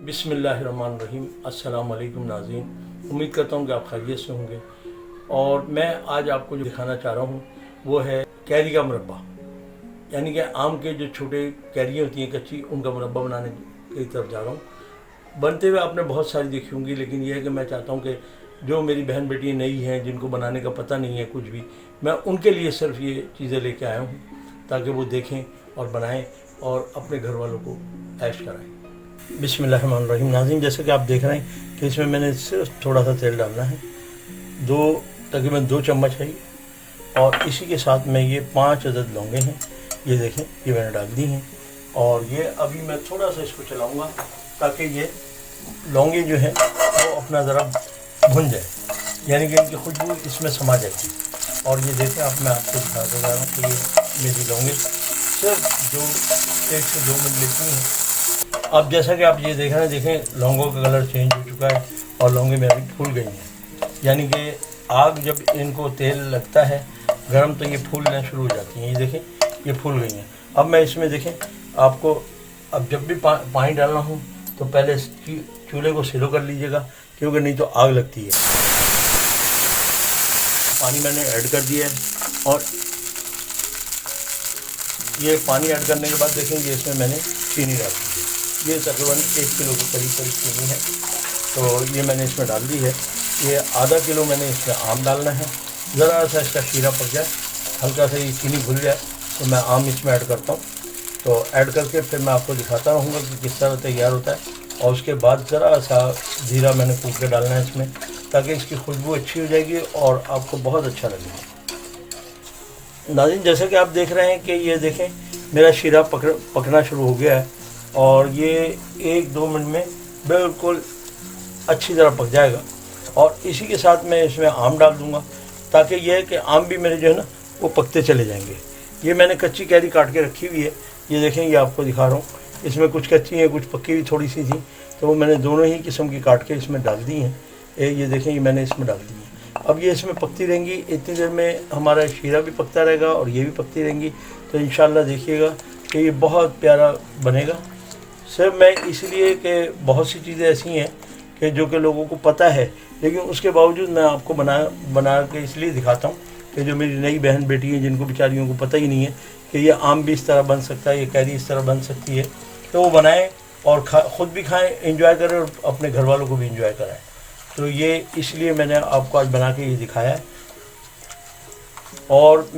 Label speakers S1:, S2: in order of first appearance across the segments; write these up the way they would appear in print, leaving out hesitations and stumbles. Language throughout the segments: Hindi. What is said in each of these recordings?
S1: बिस्मिल्लाहिर्रहमानिर्रहीम। अस्सलाम वालेकुम नाज़रीन, उम्मीद करता हूँ कि आप खैरियत से होंगे। और मैं आज आपको जो दिखाना चाह रहा हूँ वो है कैरी का मुरब्बा, यानी कि आम के जो छोटे कैरियाँ होती हैं कच्ची, उनका मुरब्बा बनाने की तरफ जा रहा हूँ। बनते हुए आपने बहुत सारी देखी होंगी, लेकिन यह है कि मैं चाहता हूँ कि जो मेरी बहन बेटी नई हैं, जिनको बनाने का पता नहीं है कुछ भी, मैं उनके लिए सिर्फ ये चीज़ें लेके आया हूँ ताकि वो देखें और बनाएं और अपने घर वालों को ऐश कराएं। बिस्मिल्लाहिर्रहमानिर्रहीम। नाज़रीन, जैसे कि आप देख रहे हैं कि इसमें मैंने सिर्फ थोड़ा सा तेल डालना है, तकरीबन 2 चम्मच है। और इसी के साथ में ये 5 अदद लौंगे हैं, ये देखें, ये मैंने डाल दी हैं। और ये अभी मैं थोड़ा सा इसको चलाऊँगा ताकि ये लौंगे जो हैं वो अपना ज़रा भुन जाए, यानी कि इनकी खुशबू इसमें समा जाएगी। और ये देखें, अब मैं आपको दिखाता जा रहा हूँ कि ये मेरी लौंगे सिर्फ 1 से 2 मिनट लेती हैं। अब जैसा कि आप ये देख रहे हैं, देखें लौंगों का कलर चेंज हो चुका है और लौंगे मेरी फूल गई हैं, यानी कि आग जब इनको तेल लगता है गर्म तो ये फूलना शुरू हो जाती हैं। ये देखें, ये फूल गई हैं। अब मैं इसमें देखें आपको, अब जब भी पानी डालना हो तो पहले चूल्हे को स्लो कर लीजिएगा, क्योंकि नहीं तो आग लगती है। पानी मैंने ऐड कर दिया है और ये पानी ऐड करने के बाद देखेंगे इसमें मैंने चीनी डाल दी है। ये तकरीबन 1 किलो के करीब चीनी है, तो ये मैंने इसमें डाल दी है। ये आधा किलो मैंने इसमें आम डालना है। ज़रा सा इसका शीरा पक जाए, हल्का सा ये चीनी घुल जाए तो मैं आम इसमें ऐड करता हूँ। तो ऐड करके फिर मैं आपको दिखाता रहूँगा कि किस तरह तैयार होता है। और उसके बाद ज़रा सा जीरा मैंने कूट के डालना है इसमें, ताकि इसकी खुशबू अच्छी हो जाएगी और आपको बहुत अच्छा लगेगा। नाज़रीन, जैसे कि आप देख रहे हैं कि ये देखें मेरा शीरा पकना शुरू हो गया है और ये 1-2 मिनट में बिल्कुल अच्छी तरह पक जाएगा। और इसी के साथ मैं इसमें आम डाल दूंगा, ताकि ये है कि आम भी मेरे जो है ना वो पकते चले जाएंगे। ये मैंने कच्ची कैरी काट के रखी हुई है, ये देखें, ये आपको दिखा रहा हूँ। इसमें कुछ कच्ची है, कुछ पक्की हुई थोड़ी सी थी, तो वो मैंने दोनों ही किस्म की काट के इसमें डाल दी हैं। ये देखें, ये मैंने इसमें डाल दी है। अब ये इसमें पकती रहेंगी, इतनी देर में हमारा शीरा भी पकता रहेगा और ये भी पकती रहेंगी। तो इंशाल्लाह देखिएगा कि ये बहुत प्यारा बनेगा। सिर्फ मैं इसलिए कि बहुत सी चीज़ें ऐसी हैं कि जो कि लोगों को पता है, लेकिन उसके बावजूद मैं आपको बना के इसलिए दिखाता हूँ कि जो मेरी नई बहन बेटी हैं, जिनको बेचारियों को पता ही नहीं है कि ये आम भी इस तरह बन सकता है, ये कैरी इस तरह बन सकती है, तो वो बनाएं और ख़ुद भी खाएं, एंजॉय करें और अपने घर वालों को भी एंजॉय कराएं। तो ये इसलिए मैंने आपको आज बना के ये दिखाया है। और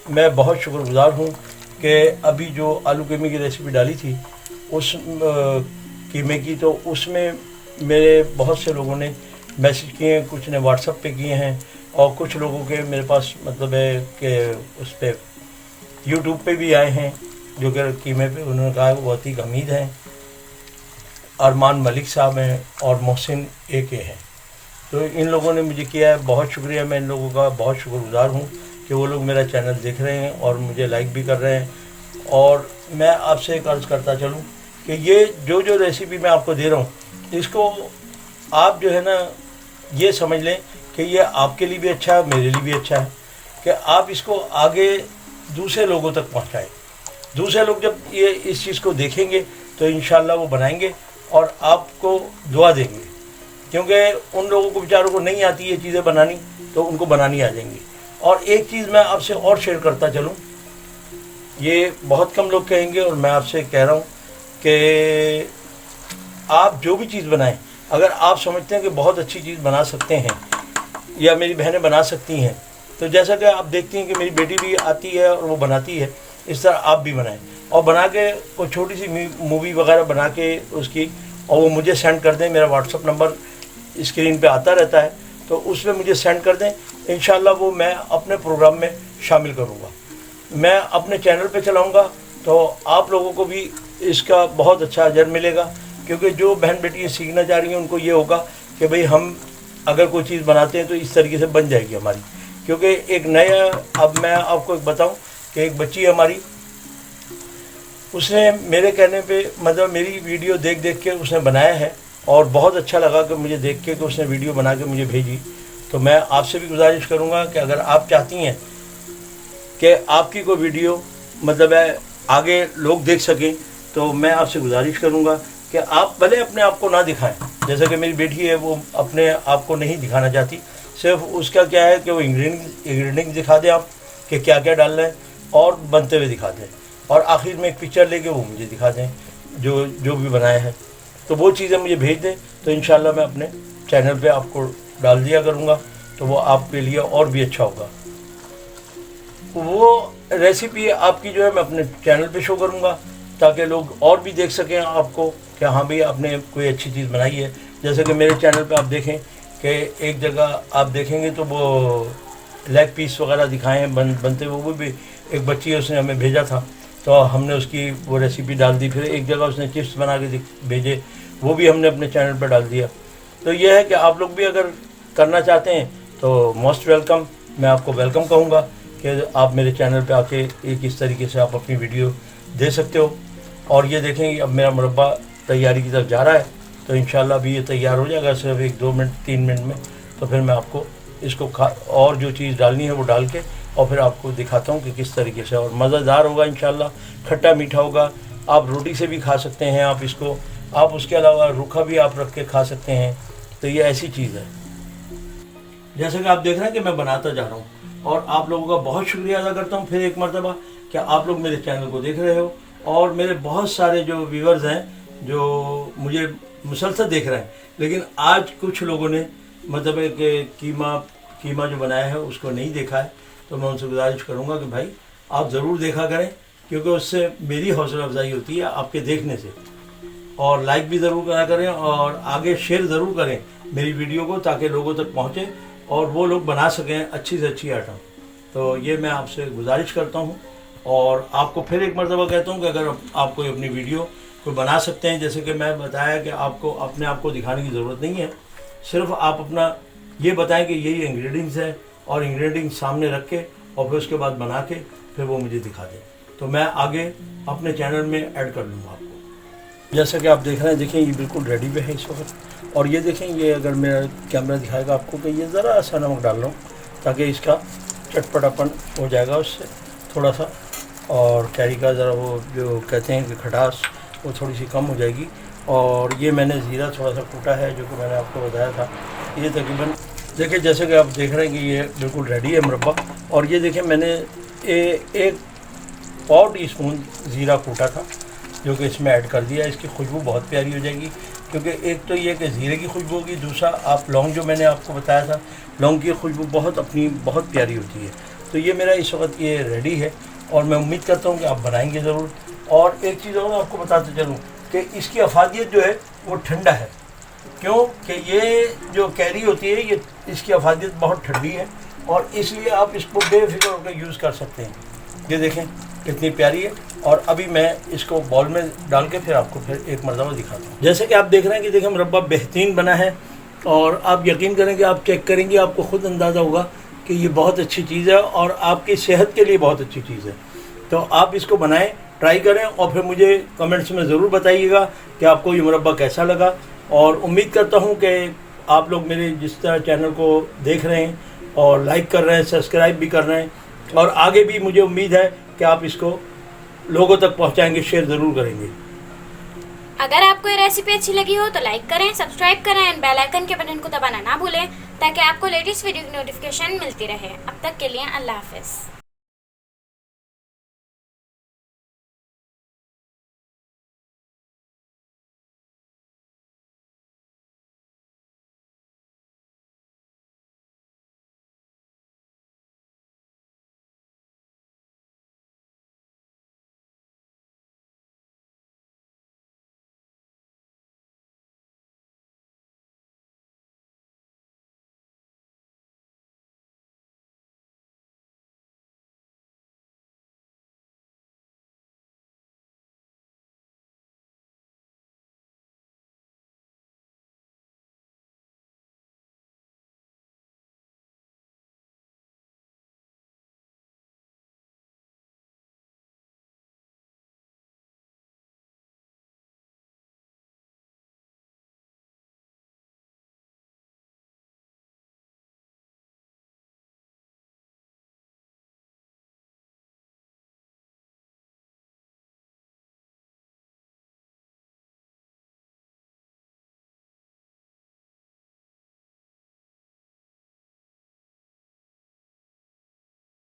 S1: मैं बहुत शुक्रगुज़ार हूँ कि अभी जो आलू कीमे की रेसिपी डाली थी, उस कीमे की, तो उसमें मेरे बहुत से लोगों ने मैसेज किए हैं, कुछ ने व्हाट्सएप पे किए हैं और कुछ लोगों के मेरे पास मतलब है कि उस पर यूट्यूब पे भी आए हैं जो कि कीमे पे उन्होंने कहा वो बहुत ही हमीद हैं। अरमान मलिक साहब हैं और मोहसिन AK हैं। तो इन लोगों ने मुझे किया है, बहुत शुक्रिया। मैं इन लोगों का बहुत शुक्रगुज़ार हूँ कि वो लोग मेरा चैनल देख रहे हैं और मुझे लाइक भी कर रहे हैं। और मैं आपसे एक अर्ज़ करता चलूँ कि ये जो रेसिपी मैं आपको दे रहा हूँ, इसको आप जो है ना ये समझ लें कि ये आपके लिए भी अच्छा है, मेरे लिए भी अच्छा है, कि आप इसको आगे दूसरे लोगों तक पहुँचाएँ। दूसरे लोग जब ये इस चीज़ को देखेंगे तो इंशाल्लाह वो बनाएंगे और आपको दुआ देंगे, क्योंकि उन लोगों को बेचारों को नहीं आती ये चीज़ें बनानी, तो उनको बनानी आ जाएंगी। और एक चीज़ मैं आपसे और शेयर करता चलूँ, ये बहुत कम लोग कहेंगे और मैं आपसे कह रहा हूँ कि आप जो भी चीज़ बनाएं, अगर आप समझते हैं कि बहुत अच्छी चीज़ बना सकते हैं या मेरी बहनें बना सकती हैं, तो जैसा कि आप देखती हैं कि मेरी बेटी भी आती है और वो बनाती है, इस तरह आप भी बनाएं और बना के कोई छोटी सी मूवी वगैरह बना के उसकी, और वो मुझे सेंड कर दें। मेरा व्हाट्सअप नंबर स्क्रीन पे आता रहता है, तो उसमें मुझे सेंड कर दें। इंशाल्लाह वो मैं अपने प्रोग्राम में शामिल करूँगा। मैं अपने चैनल पे चलाऊँगा तो आप लोगों को भी इसका बहुत अच्छा अजर मिलेगा, क्योंकि जो बहन बेटी सीखना चाह रही हैं उनको ये होगा कि भाई हम अगर कोई चीज़ बनाते हैं तो इस तरीके से बन जाएगी हमारी। क्योंकि एक नया, अब मैं आपको एक बताऊं कि एक बच्ची हमारी, उसने मेरे कहने पे मतलब मेरी वीडियो देख देख के उसने बनाया है और बहुत अच्छा लगा कि मुझे देख के कि उसने वीडियो बना के मुझे भेजी। तो मैं आपसे भी गुजारिश करूँगा कि अगर आप चाहती हैं कि आपकी कोई वीडियो मतलब है आगे लोग देख सकें, तो मैं आपसे गुजारिश करूँगा कि आप भले अपने आप को ना दिखाएं, जैसे कि मेरी बेटी है वो अपने आप को नहीं दिखाना चाहती, सिर्फ उसका क्या है कि वो इंग्रेडिएंट्स दिखा दें आप कि क्या क्या डाल रहे हैं और बनते हुए दिखा दें, और आखिर में एक पिक्चर लेके वो मुझे दिखा दें जो जो भी बनाया है। तो वो चीज़ें मुझे भेज दें तो इंशाल्लाह मैं अपने चैनल पे आपको डाल दिया करूँगा, तो वो आपके लिए और भी अच्छा होगा। वो रेसिपी आपकी जो है मैं अपने चैनल पे शो करूँगा ताकि लोग और भी देख सकें आपको कि हाँ भाई आपने कोई अच्छी चीज़ बनाई है। जैसे कि मेरे चैनल पे आप देखें कि एक जगह आप देखेंगे तो वो लेग पीस वगैरह दिखाए हैं बनते हुए, वो भी एक बच्ची है उसने हमें भेजा था तो हमने उसकी वो रेसिपी डाल दी। फिर एक जगह उसने चिप्स बना के भेजे, वो भी हमने अपने चैनल पर डाल दिया। तो ये है कि आप लोग भी अगर करना चाहते हैं तो मोस्ट वेलकम, मैं आपको वेलकम कहूँगा कि आप मेरे चैनल पे आके एक इस तरीके से आप अपनी वीडियो दे सकते हो। और ये देखें अब मेरा मुरब्बा तैयारी की तरफ जा रहा है, तो इंशाल्लाह भी ये तैयार हो जाएगा सिर्फ 1-2 मिनट 3 मिनट में। तो फिर मैं आपको इसको और जो चीज़ डालनी है वो डाल के और फिर आपको दिखाता हूँ कि किस तरीके से, और मज़ेदार होगा इंशाल्लाह, खट्टा मीठा होगा। आप रोटी से भी खा सकते हैं आप इसको, आप उसके अलावा रूखा भी आप रख के खा सकते हैं। तो ये ऐसी चीज़ है। जैसे कि आप देख रहे हैं कि मैं बनाता जा रहा हूँ, और आप लोगों का बहुत शुक्रिया अदा करता हूँ फिर एक मरतबा कि आप लोग मेरे चैनल को देख रहे हो, और मेरे बहुत सारे जो व्यूअर्स हैं जो मुझे मुसलसल देख रहे हैं। लेकिन आज कुछ लोगों ने मतलब है कि कीमा जो बनाया है उसको नहीं देखा है, तो मैं उनसे गुजारिश करूँगा कि भाई आप ज़रूर देखा करें, क्योंकि उससे मेरी हौसला अफजाई होती है आपके देखने से। और लाइक भी ज़रूर करा करें और आगे शेयर ज़रूर करें मेरी वीडियो को, ताकि लोगों तक पहुँचे और वो लोग बना सकें अच्छी से अच्छी आइटम। तो ये मैं आपसे गुजारिश करता हूँ, और आपको फिर एक मरतबा कहता हूँ कि अगर आप कोई अपनी वीडियो कोई बना सकते हैं, जैसे कि मैं बताया कि आपको अपने आप को दिखाने की ज़रूरत नहीं है, सिर्फ आप अपना ये बताएं कि यही इंग्रेडिएंट्स है, और इंग्रेडिएंट्स सामने रख के और फिर उसके बाद बना के फिर वो मुझे दिखा दें, तो मैं आगे अपने चैनल में ऐड कर लूँगा आपको। जैसा कि आप देख रहे हैं, देखें ये बिल्कुल रेडी पे है इस वक्त। और ये देखें, ये अगर मेरा कैमरा दिखाएगा आपको कि ये ज़रा सा नमक डाल रहा हूँ ताकि इसका चटपटापन हो जाएगा उससे थोड़ा सा, और कैरी का ज़रा वो जो कहते हैं कि खटास वो थोड़ी सी कम हो जाएगी। और ये मैंने ज़ीरा थोड़ा सा कूटा है जो कि मैंने आपको बताया था। ये तकरीबन देखिए, जैसे कि आप देख रहे हैं कि ये बिल्कुल रेडी है मुरब्बा। और ये देखें मैंने 1 पाव टीस्पून ज़ीरा कूटा था जो कि इसमें ऐड कर दिया। इसकी खुशबू बहुत प्यारी हो जाएगी, क्योंकि एक तो ये कि ज़ीरे की खुशबू होगी, दूसरा आप लौंग जो मैंने आपको बताया था, लौंग की खुशबू बहुत प्यारी होती है। तो ये मेरा इस वक्त ये रेडी है, और मैं उम्मीद करता हूँ कि आप बनाएंगे ज़रूर। और एक चीज़ और आपको बताते चलूँ कि इसकी अफादियत जो है वो ठंडा है, क्योंकि ये जो कैरी होती है ये इसकी अफादियत बहुत ठंडी है, और इसलिए आप इसको बेफिक्र होकर यूज़ कर सकते हैं। ये देखें कितनी प्यारी है। और अभी मैं इसको बॉल में डाल के फिर आपको फिर एक मरतबा दिखाता हूँ। जैसे कि आप देख रहे हैं कि देखें मुरब्बा बेहतरीन बना है, और आप यकीन करेंगे, आप चेक करेंगे आपको ख़ुद अंदाज़ा होगा कि ये बहुत अच्छी चीज़ है और आपकी सेहत के लिए बहुत अच्छी चीज़ है। तो आप इसको बनाएं, ट्राई करें, और फिर मुझे कमेंट्स में ज़रूर बताइएगा कि आपको ये मुरब्बा कैसा लगा। और उम्मीद करता हूँ कि आप लोग मेरे जिस तरह चैनल को देख रहे हैं और लाइक कर रहे हैं, सब्सक्राइब भी कर रहे हैं, और आगे भी मुझे उम्मीद है कि आप इसको लोगों तक पहुँचाएँगे, शेयर ज़रूर करेंगे।
S2: अगर आपको ये रेसिपी अच्छी लगी हो तो लाइक करें, सब्सक्राइब करें एंड बेल आइकन के बटन को दबाना ना भूलें, ताकि आपको लेटेस्ट वीडियो की नोटिफिकेशन मिलती रहे। अब तक के लिए अल्लाह हाफ़िज़।